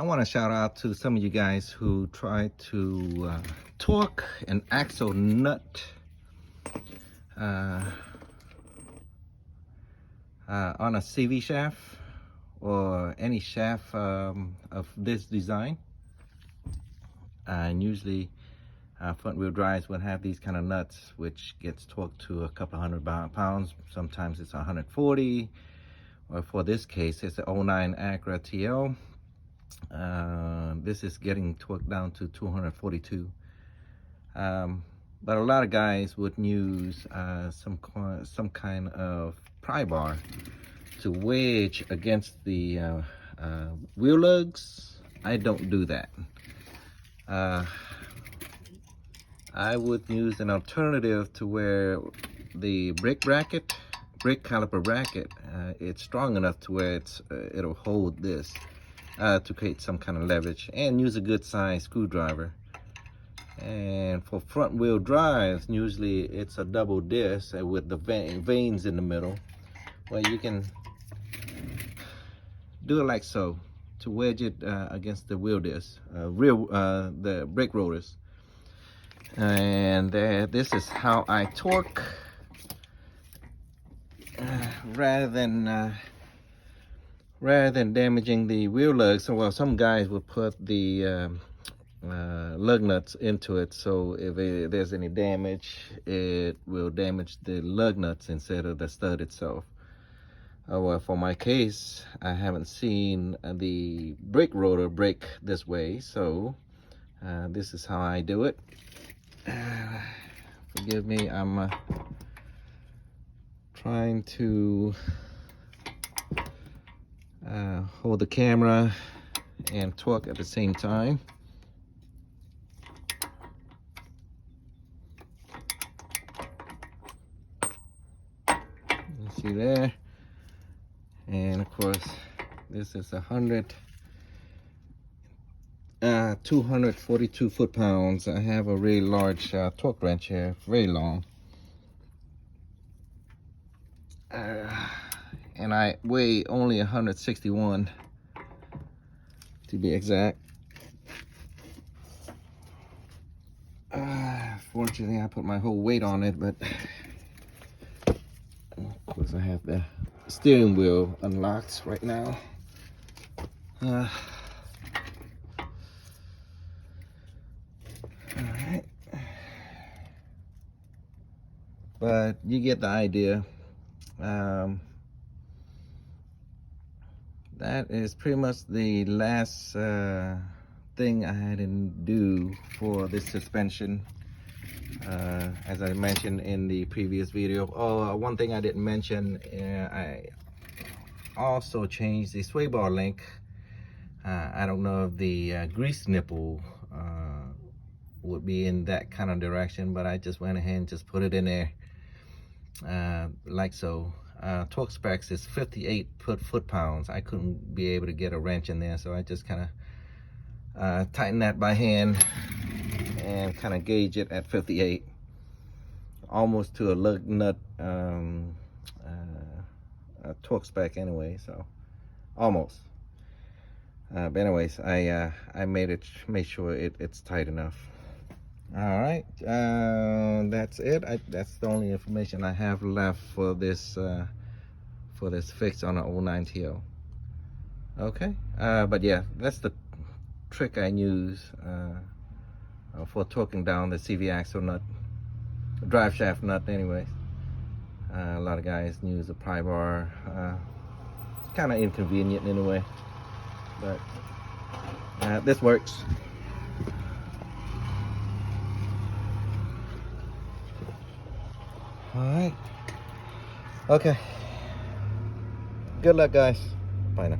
I want to shout out to some of you guys who try to torque an axle nut on a CV shaft or any shaft of this design. And usually front wheel drives will have these kind of nuts, which gets torqued to a couple hundred pounds. Sometimes it's 140, or for this case it's an 09 Acura TL. This is getting torqued down to 242. But a lot of guys would use some kind of pry bar to wedge against the wheel lugs. I don't do that. I would use an alternative to where the brake caliper bracket, it's strong enough to where it'll hold this to create some kind of leverage, and use a good size screwdriver. And for front wheel drives, usually it's a double disc with the vanes in the middle, where you can do it like so to wedge it against the wheel disc, the brake rotors. And this is how I torque, rather than damaging the wheel lugs. So, well, some guys will put the lug nuts into it, so if there's any damage, it will damage the lug nuts instead of the stud itself. Well, for my case, I haven't seen the brake rotor break this way, so this is how I do it. Forgive me, I'm trying to hold the camera and torque at the same time. You see there? And of course, this is 242 foot-pounds. I have a really large torque wrench here, very long. And I weigh only 161 to be exact. Fortunately, I put my whole weight on it, but of course I have the steering wheel unlocked right now. Alright. But you get the idea. That is pretty much the last thing I had to do for this suspension. As I mentioned in the previous video. Oh, one thing I didn't mention, I also changed the sway bar link. I don't know if the grease nipple would be in that kind of direction, but I just went ahead and just put it in there like so. Torque specs is 58 foot-pounds. I couldn't be able to get a wrench in there, so I just kind of tighten that by hand and kind of gauge it at 58, almost to a lug nut torque spec anyway, so almost. But anyways, I made sure it's tight enough. All right, that's it. That's the only information I have left for this fix on an 09 TL. Okay, but yeah, that's the trick I use for torquing down the CV axle nut, drive shaft nut. Anyways, a lot of guys use a pry bar. It's kind of inconvenient in a way, but this works. All right. Okay. Good luck, guys. Bye now.